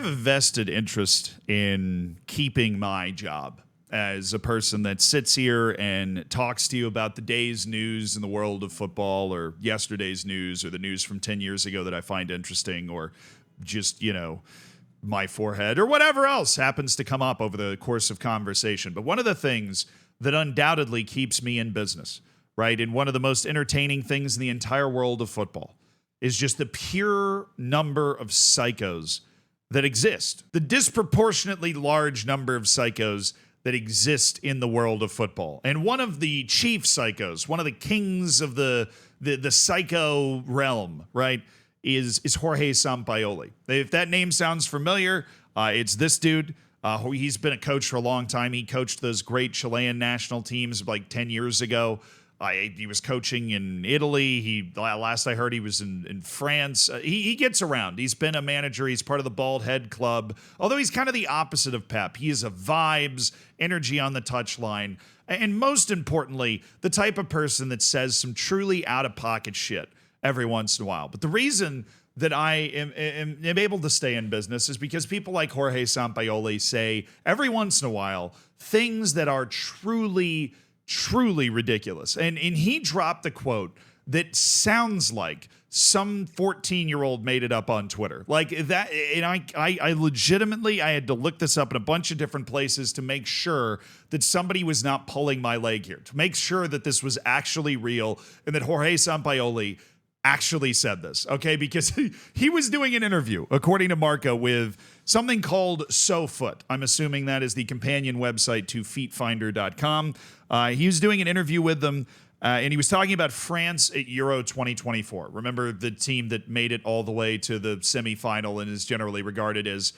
have a vested interest in keeping my job as a person that sits here and talks to you about the day's news in the world of football, or yesterday's news, or the news from 10 years ago that I find interesting, or just, my forehead, or whatever else happens to come up over the course of conversation. But one of the things that undoubtedly keeps me in business, right, and one of the most entertaining things in the entire world of football, is just the pure number of psychos that exist. The disproportionately large number of psychos that exist in the world of football. And one of the chief psychos, one of the kings of the psycho realm, right, is Jorge Sampaoli. If that name sounds familiar, it's this dude. He's been a coach for a long time. He coached those great Chilean national teams like 10 years ago. He was coaching in Italy. Last I heard, he was in France. He gets around. He's been a manager. He's part of the Bald Head Club. Although he's kind of the opposite of Pep. He is a vibes, energy on the touchline, and most importantly, the type of person that says some truly out-of-pocket shit every once in a while. But the reason that I am able to stay in business is because people like Jorge Sampaoli say every once in a while things that are truly ridiculous. And he dropped a quote that sounds like some 14-year-old made it up on Twitter. Like that, and I legitimately, I had to look this up in a bunch of different places to make sure that somebody was not pulling my leg here, to make sure that this was actually real and that Jorge Sampaoli actually said this, okay? Because he was doing an interview, according to Marco, with something called SoFoot. I'm assuming that is the companion website to feetfinder.com. He was doing an interview with them, and he was talking about France at Euro 2024. Remember the team that made it all the way to the semifinal and is generally regarded as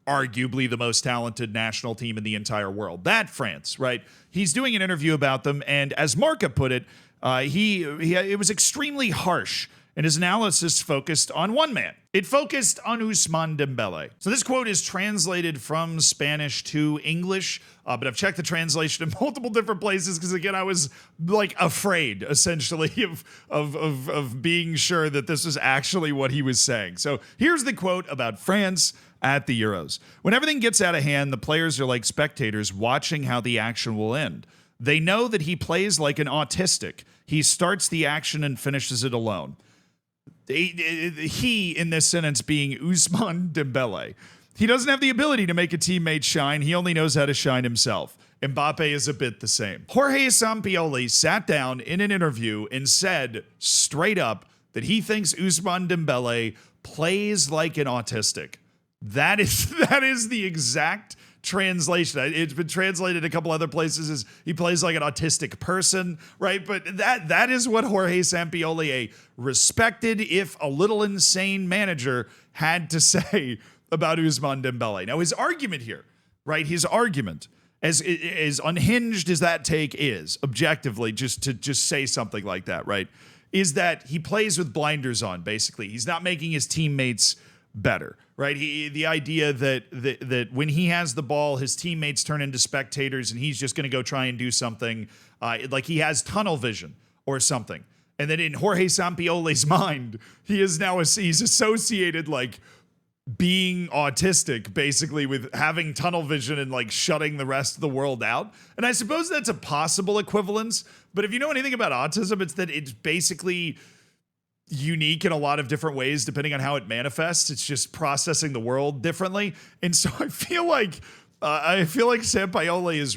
arguably the most talented national team in the entire world. That France, right? He's doing an interview about them, and as Marco put it, it was extremely harsh, and his analysis focused on one man. It focused on Ousmane Dembele. So this quote is translated from Spanish to English, but I've checked the translation in multiple different places because, again, I was like afraid, essentially, of being sure that this was actually what he was saying. So here's the quote about France at the Euros. When everything gets out of hand, the players are like spectators watching how the action will end. They know that he plays like an autistic. He starts the action and finishes it alone. He, in this sentence, being Ousmane Dembele. He doesn't have the ability to make a teammate shine. He only knows how to shine himself. Mbappe is a bit the same. Jorge Sampaoli sat down in an interview and said straight up that he thinks Ousmane Dembele plays like an autistic. That is the exact translation. It's been translated a couple other places as he plays like an autistic person, right? But that is what Jorge Sampaoli, a respected, if a little insane manager, had to say about Ousmane Dembele. Now, his argument here, right? His argument, as unhinged as that take is, objectively, just to say something like that, right, is that he plays with blinders on, basically. He's not making his teammates better, right? The idea that when he has the ball, his teammates turn into spectators and he's just going to go try and do something, like he has tunnel vision or something. And then in Jorge Sampaoli's mind, he's associated like being autistic basically with having tunnel vision and like shutting the rest of the world out. And I suppose that's a possible equivalence, but if you know anything about autism, it's that it's basically unique in a lot of different ways depending on how it manifests. It's just processing the world differently. And so I feel like Sampaoli is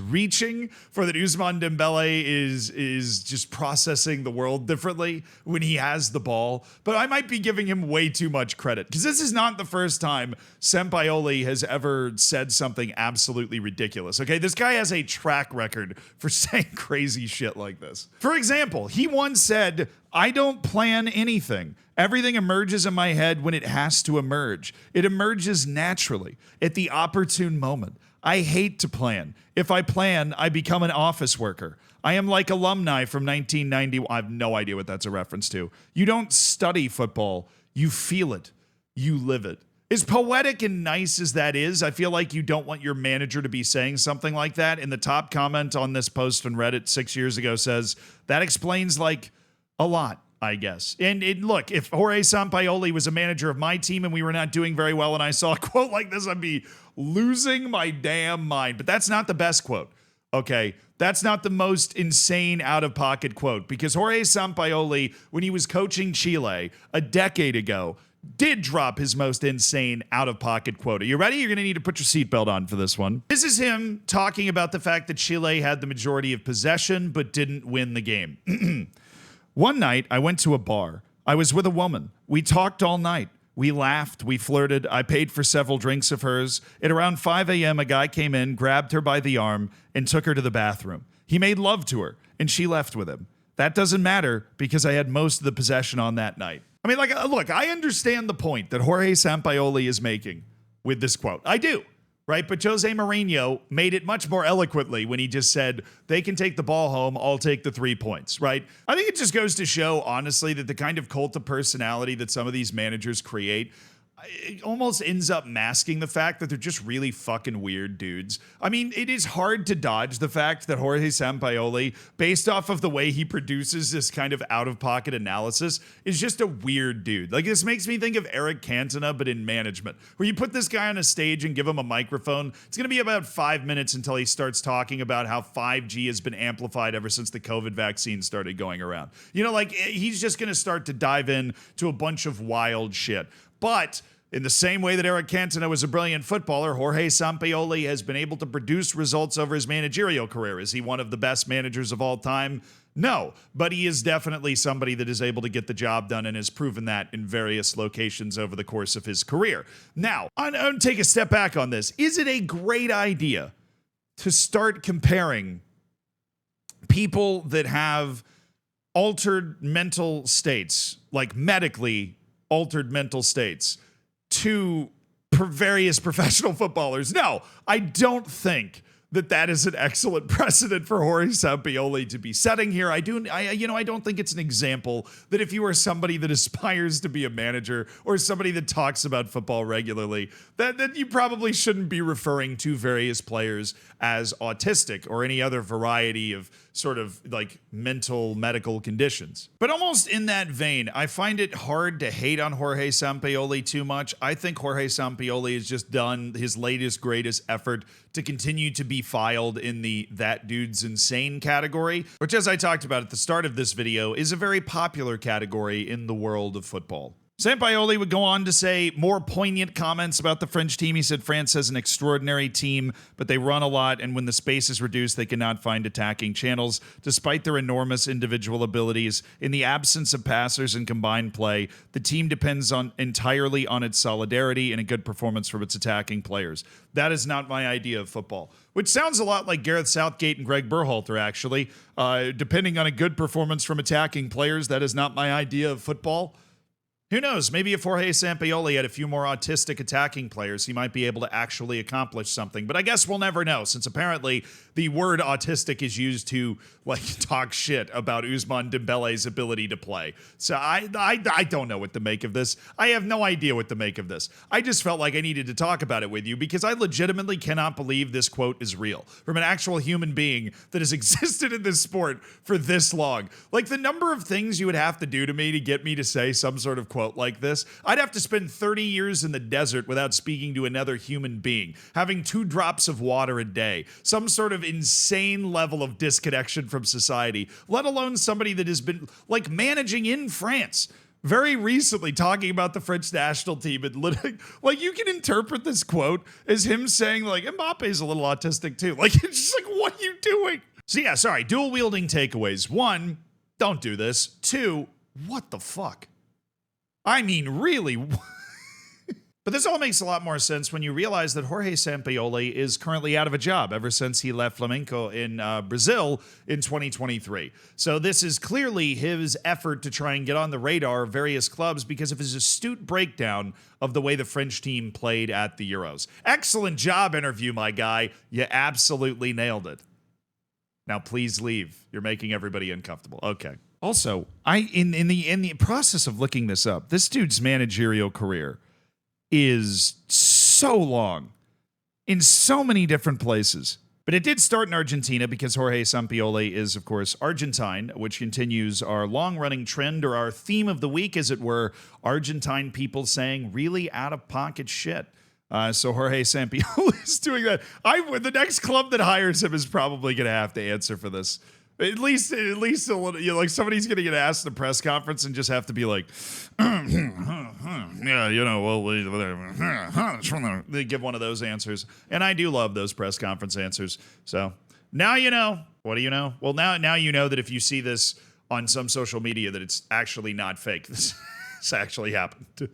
reaching for that. Ousmane Dembele is just processing the world differently when he has the ball. But I might be giving him way too much credit because this is not the first time Sampaoli has ever said something absolutely ridiculous. Okay, this guy has a track record for saying crazy shit like this. For example, he once said, "I don't plan anything. Everything emerges in my head when it has to emerge. It emerges naturally at the opportune moment. I hate to plan. If I plan, I become an office worker. I am like alumni from 1990. I have no idea what that's a reference to. You don't study football. You feel it. You live it." As poetic and nice as that is, I feel like you don't want your manager to be saying something like that. And the top comment on this post on Reddit 6 years ago says, that explains like a lot. I guess. And look, if Jorge Sampaoli was a manager of my team and we were not doing very well and I saw a quote like this, I'd be losing my damn mind. But that's not the best quote, okay? That's not the most insane out-of-pocket quote, because Jorge Sampaoli, when he was coaching Chile a decade ago, did drop his most insane out-of-pocket quote. Are you ready? You're going to need to put your seatbelt on for this one. This is him talking about the fact that Chile had the majority of possession but didn't win the game. One night, I went to a bar. I was with a woman. We talked all night. We laughed. We flirted. I paid for several drinks of hers. At around 5 a.m., a guy came in, grabbed her by the arm, and took her to the bathroom. He made love to her, and she left with him. That doesn't matter because I had most of the possession on that night. I mean, like, look, I understand the point that Jorge Sampaoli is making with this quote. I do. Right? But Jose Mourinho made it much more eloquently when he just said, they can take the ball home, I'll take the 3 points, right? I think it just goes to show, honestly, that the kind of cult of personality that some of these managers create, it almost ends up masking the fact that they're just really fucking weird dudes. I mean, it is hard to dodge the fact that Jorge Sampaoli, based off of the way he produces this kind of out-of-pocket analysis, is just a weird dude. Like, this makes me think of Eric Cantona, but in management, where you put this guy on a stage and give him a microphone. It's going to be about 5 minutes until he starts talking about how 5G has been amplified ever since the COVID vaccine started going around. You know, like, he's just going to start to dive in to a bunch of wild shit. But in the same way that Eric Cantona was a brilliant footballer, Jorge Sampaoli has been able to produce results over his managerial career. Is he one of the best managers of all time? No, but he is definitely somebody that is able to get the job done and has proven that in various locations over the course of his career. Now, I'm going to take a step back on this. Is it a great idea to start comparing people that have altered mental states, like medically altered mental states, to various professional footballers? No, I don't think that is an excellent precedent for Jorge Sampaoli to be setting here. I don't think it's an example that if you are somebody that aspires to be a manager or somebody that talks about football regularly, that you probably shouldn't be referring to various players as autistic or any other variety of sort of like mental medical conditions. But almost in that vein, I find it hard to hate on Jorge Sampaoli too much. I think Jorge Sampaoli has just done his latest, greatest effort to continue to be filed in the "that dude's insane" category, which, as I talked about at the start of this video, is a very popular category in the world of football. Sampaoli would go on to say more poignant comments about the French team. He said France has an extraordinary team, but they run a lot, and when the space is reduced, they cannot find attacking channels. Despite their enormous individual abilities, in the absence of passers and combined play, the team depends entirely on its solidarity and a good performance from its attacking players. That is not my idea of football. Which sounds a lot like Gareth Southgate and Greg Berhalter, actually. Depending on a good performance from attacking players, that is not my idea of football. Who knows? Maybe if Jorge Sampaoli had a few more autistic attacking players, he might be able to actually accomplish something. But I guess we'll never know, since apparently the word autistic is used to like talk shit about Ousmane Dembele's ability to play. So I don't know what to make of this. I have no idea what to make of this. I just felt like I needed to talk about it with you because I legitimately cannot believe this quote is real from an actual human being that has existed in this sport for this long. Like, the number of things you would have to do to me to get me to say some sort of quote like this, I'd have to spend 30 years in the desert without speaking to another human being, having 2 drops of water a day, some sort of insane level of disconnection from society, let alone somebody that has been like managing in France very recently, talking about the French national team. And like, you can interpret this quote as him saying like Mbappe's a little autistic too. Like, it's just like, what are you doing? So yeah, sorry, dual wielding takeaways. 1, don't do this. 2, what the fuck? I mean, really? But this all makes a lot more sense when you realize that Jorge Sampaoli is currently out of a job ever since he left Flamengo in Brazil in 2023. So this is clearly his effort to try and get on the radar of various clubs because of his astute breakdown of the way the French team played at the Euros. Excellent job interview, my guy. You absolutely nailed it. Now please leave. You're making everybody uncomfortable. Okay. Also, in the process of looking this up, this dude's managerial career is so long in so many different places. But it did start in Argentina because Jorge Sampaoli is, of course, Argentine, which continues our long-running trend, or our theme of the week, as it were, Argentine people saying really out-of-pocket shit. So Jorge Sampaoli is doing that. The next club that hires him is probably going to have to answer for this. At least a little, like somebody's going to get asked in a press conference and just have to be like, yeah, well, whatever. They give one of those answers. And I do love those press conference answers. So now you know. What do you know? Well, now you know that if you see this on some social media that it's actually not fake. This actually happened.